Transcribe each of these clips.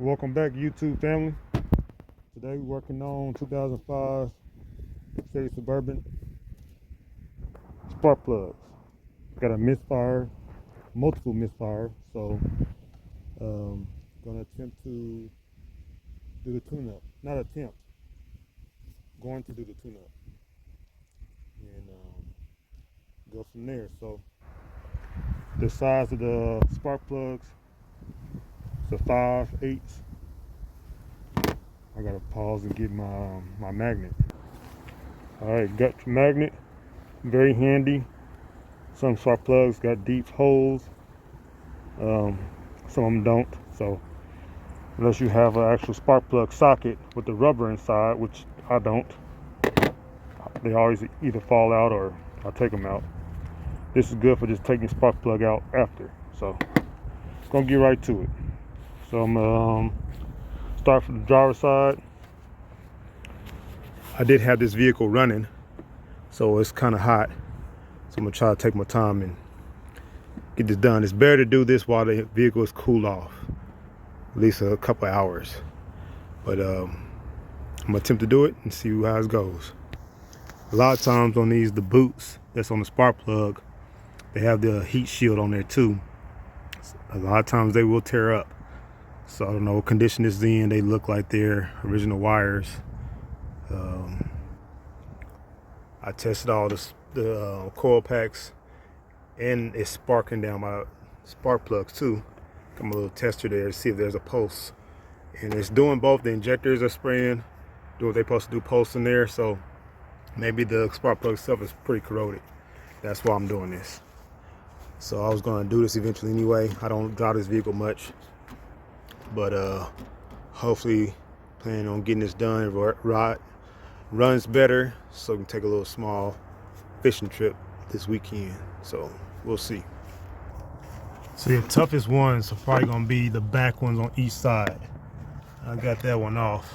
Welcome back, YouTube family. Today we're working on 2005 Chevy Suburban spark plugs. Got a misfire, multiple misfire, so gonna attempt to do the tune-up. Not attempt, going to do the tune-up and go from there. So the size of the spark plugs, it's a 5/8. I gotta pause and get my magnet. All right, got your magnet. Very handy. Some spark plugs got deep holes. Some of them don't. So unless you have an actual spark plug socket with the rubber inside, which I don't, they always either fall out or I take them out. This is good for just taking the spark plug out after. So gonna get right to it. So I'm start from the driver's side. I did have this vehicle running, so it's kind of hot. So I'm gonna try to take my time and get this done. It's better to do this while the vehicle is cooled off, at least a couple of hours. But I'm gonna attempt to do it and see how it goes. A lot of times on the boots that's on the spark plug, they have the heat shield on there too. A lot of times they will tear up. So I don't know what condition this is in. They look like they're original wires. I tested all the coil packs, and it's sparking down my spark plugs too. Got my little tester there to see if there's a pulse, and it's doing both. The injectors are spraying, doing what they're supposed to do, pulsing there. So maybe the spark plug itself is pretty corroded. That's why I'm doing this. So I was going to do this eventually anyway. I don't drive this vehicle much, but hopefully planning on getting this done. Runs better, so we can take a little small fishing trip this weekend. So we'll see. So the toughest ones are probably gonna be the back ones on each side. I got that one off.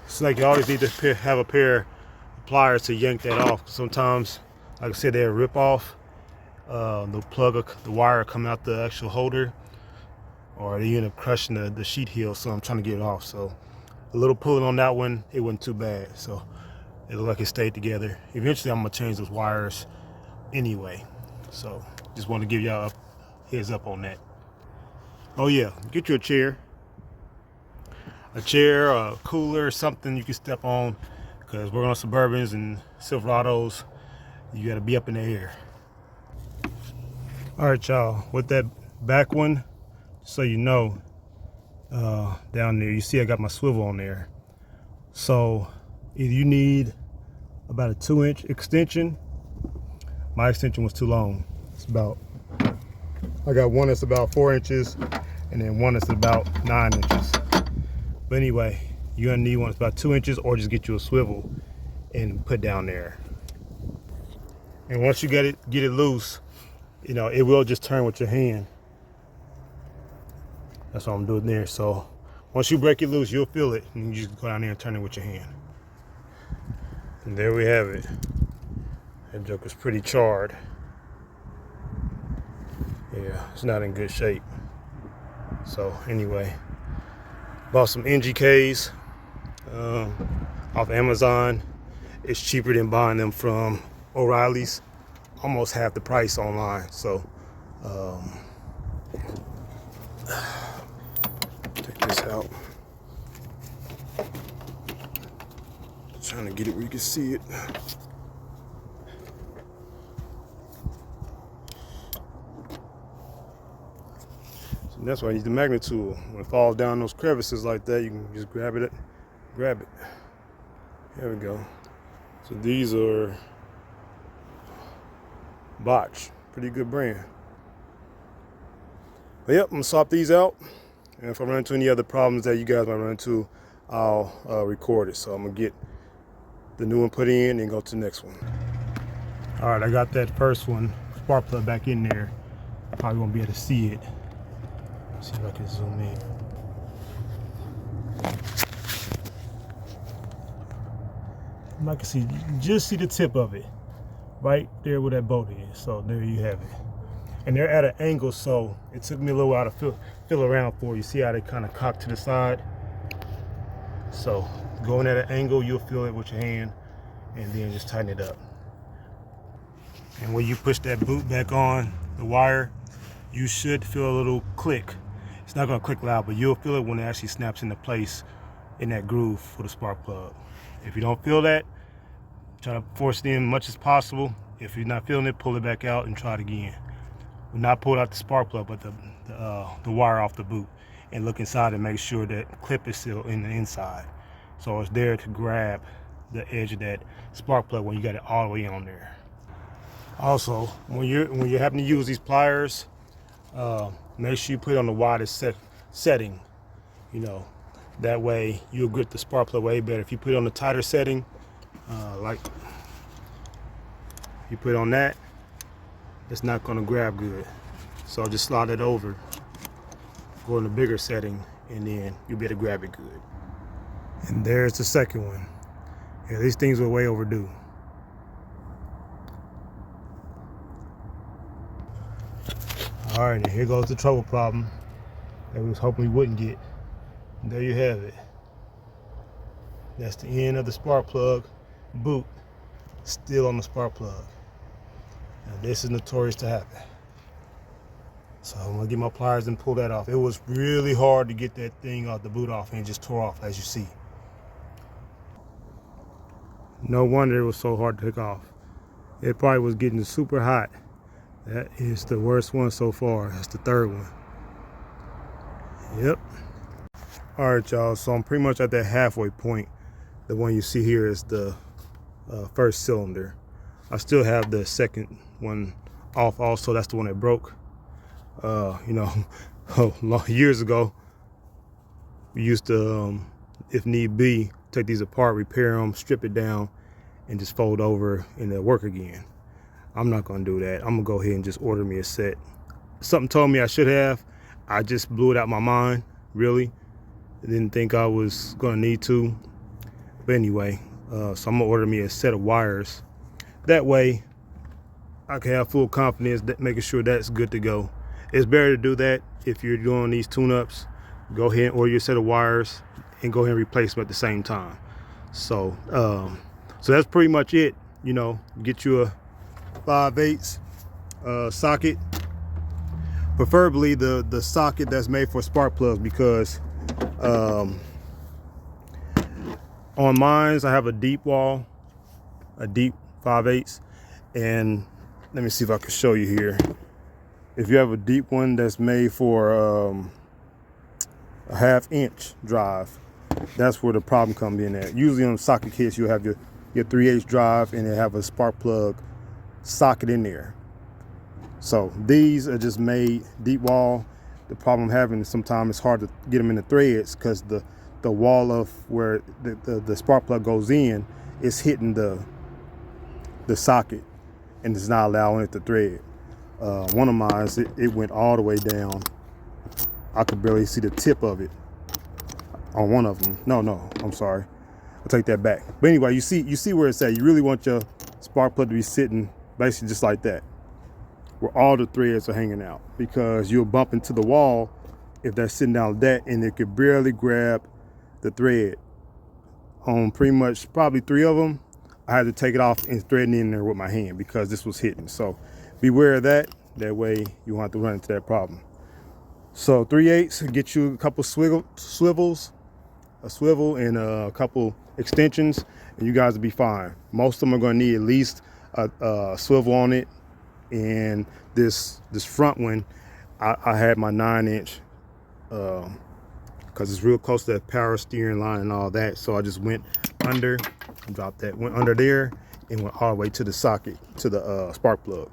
It's like you always need to have a pair of pliers to yank that off. Sometimes, like I said, they'll rip off. The wire coming out the actual holder, or they end up crushing the sheet heel. So I'm trying to get it off. So a little pulling on that one, it wasn't too bad. So it looked like it stayed together. Eventually I'm gonna change those wires anyway. So just want to give y'all a heads up on that. Oh yeah, get you a chair, a cooler, something you can step on, because we're on Suburbans and Silverados. You gotta be up in the air. All right, y'all, with that back one, so you know, down there, you see I got my swivel on there. So either you need about a 2-inch extension. My extension was too long. I got one that's about 4 inches, and then one that's about 9 inches. But anyway, you're gonna need one that's about 2 inches, or just get you a swivel and put down there. And once you get it loose, you know, it will just turn with your hand. That's what I'm doing there. So once you break it loose, you'll feel it, and you just go down there and turn it with your hand. And there we have it. That joker's pretty charred. Yeah, it's not in good shape. So anyway, bought some NGKs off Amazon. It's cheaper than buying them from O'Reilly's. Almost half the price online. So take this out. Trying to get it where you can see it. So that's why I use the magnet tool. When it falls down those crevices like that, you can just grab it. There we go. So these are Botch, pretty good brand. But yep, I'm gonna swap these out. And if I run into any other problems that you guys might run into, I'll record it. So I'm gonna get the new one put in and go to the next one. All right, I got that first one, spark plug, back in there. Probably won't be able to see it. Let's see if I can zoom in. I can see, just see the tip of it right there where that bolt is. So there you have it. and they're at an angle, so it took me a little while to feel around for you. See how they kind of cock to the side? So going at an angle, you'll feel it with your hand, and then just tighten it up. And when you push that boot back on the wire, you should feel a little click. It's not gonna click loud, but you'll feel it when it actually snaps into place in that groove for the spark plug. If you don't feel that, try to force it in as much as possible. If you're not feeling it, pull it back out and try it again. We're not pulling out the spark plug, but the wire off the boot, and look inside and make sure that clip is still in the inside. So it's there to grab the edge of that spark plug when you got it all the way on there. Also, when you're having to use these pliers, make sure you put it on the widest setting. You know, that way you'll grip the spark plug way better. If you put it on the tighter setting, like you put it on that, it's not going to grab good. So just slide it over, go in the bigger setting, and then you'll be able to grab it good. And there's the second one. Yeah, these things were way overdue. All right, and here goes the trouble problem that we was hoping we wouldn't get. And there you have it. That's the end of the spark plug boot, still on the spark plug. Now this is notorious to happen. So I'm gonna get my pliers and pull that off. It was really hard to get that thing off, the boot off, and it just tore off, as you see. No wonder it was so hard to take off. It probably was getting super hot. That is the worst one so far. That's the third one. Yep. All right, y'all, so I'm pretty much at that halfway point. The one you see here is the first cylinder. I still have the second one off also. That's the one that broke. You know, years ago, we used to, if need be, take these apart, repair them, strip it down, and just fold over and they'll work again. I'm not gonna do that. I'm gonna go ahead and just order me a set. Something told me I should have. I just blew it out my mind, really. I didn't think I was gonna need to. But anyway, so I'm gonna order me a set of wires. That way, I can have full confidence that making sure that's good to go. It's better to do that if you're doing these tune-ups. Go ahead and order your set of wires and go ahead and replace them at the same time. So, so that's pretty much it. You know, get you a 5/8 socket, preferably the socket that's made for spark plugs, because on mine I have a deep wall, a deep 5/8, and let me see if I can show you here. If you have a deep one that's made for a 1/2 inch drive, that's where the problem comes in at. Usually on socket kits you have your 3/8 drive and they have a spark plug socket in there. So these are just made deep wall. The problem I'm having is sometimes it's hard to get them in the threads because the wall of where the spark plug goes in is hitting the socket and it's not allowing it to thread. One of mine, it went all the way down. I could barely see the tip of it on one of them. No, I'm sorry. I'll take that back. But anyway, you see where it's at. You really want your spark plug to be sitting basically just like that, where all the threads are hanging out, because you'll bump into the wall if they're sitting down like that, and it could barely grab the thread. On pretty much probably 3 of them, I had to take it off and thread it in there with my hand because this was hitting. So beware of that. That way you won't have to run into that problem. So 3/8, get you a couple swivels, a swivel and a couple extensions, and you guys will be fine. Most of them are going to need at least a swivel on it. And this front one, I had my 9-inch because it's real close to that power steering line and all that. So I just went under, dropped that, went under there, and went all the way to the socket, to the spark plug.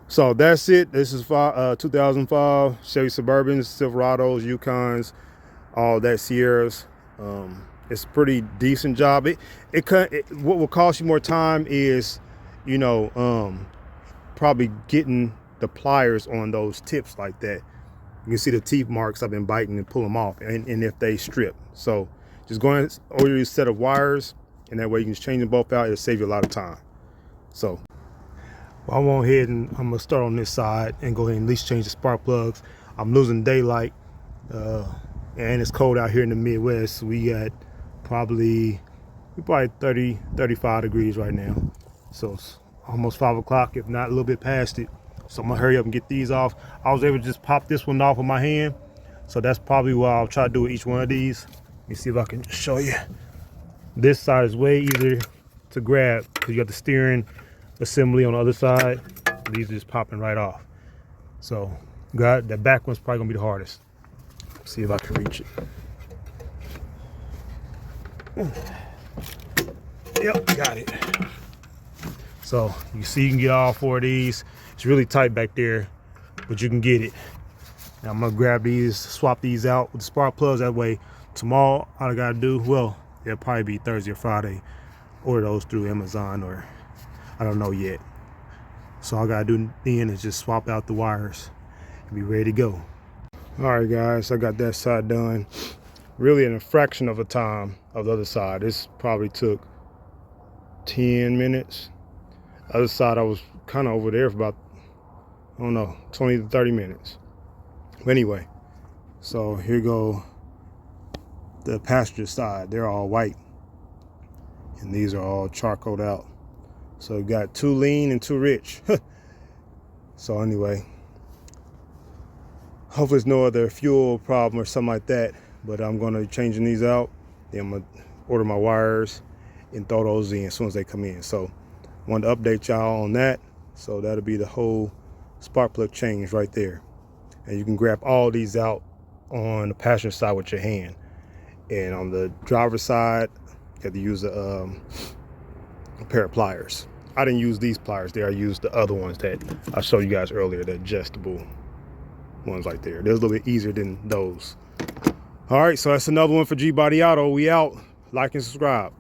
So that's it. This is 2005 Chevy Suburbans, Silverados, Yukons, all that, Sierras. It's a pretty decent job. What will cost you more time is, you know, probably getting the pliers on those tips like that. You can see the teeth marks. I've been biting and pull them off, and if they strip. So just go ahead and order your set of wires, and that way you can just change them both out. It'll save you a lot of time. So Well, I went ahead and I'm gonna start on this side and go ahead and at least change the spark plugs. I'm losing daylight, and it's cold out here in the Midwest. We got probably 30, 35 degrees right now. So it's almost 5 o'clock, if not a little bit past it. So I'm gonna hurry up and get these off. I was able to just pop this one off with my hand. So that's probably what I'll try to do with each one of these. Let me see if I can show you. This side is way easier to grab because you got the steering assembly on the other side. These are just popping right off. So got that back one's probably gonna be the hardest. Let's see if I can reach it. Yep, got it. So you see you can get all 4 of these. It's really tight back there, but you can get it. Now I'm gonna grab these, swap these out with the spark plugs. That way tomorrow all I gotta do, well, it'll probably be Thursday or Friday. Order those through Amazon or I don't know yet. So all I gotta do then is just swap out the wires and be ready to go. All right guys, I got that side done. Really in a fraction of a time of the other side. This probably took 10 minutes. Other side I was kind of over there for about, I don't know, 20 to 30 minutes. But anyway, so here go the passenger side. They're all white. And these are all charcoaled out. So we got too lean and too rich. So anyway, hopefully there's no other fuel problem or something like that. But I'm gonna be changing these out. Then I'm gonna order my wires and throw those in as soon as they come in. So wanted to update y'all on that. So that'll be the whole spark plug change right there. And you can grab all these out on the passenger side with your hand. And on the driver's side, you have to use a pair of pliers. I didn't use these pliers there. I used the other ones that I showed you guys earlier, the adjustable ones right there. They're a little bit easier than those. All right, so that's another one for G Body Auto. We out. Like and subscribe.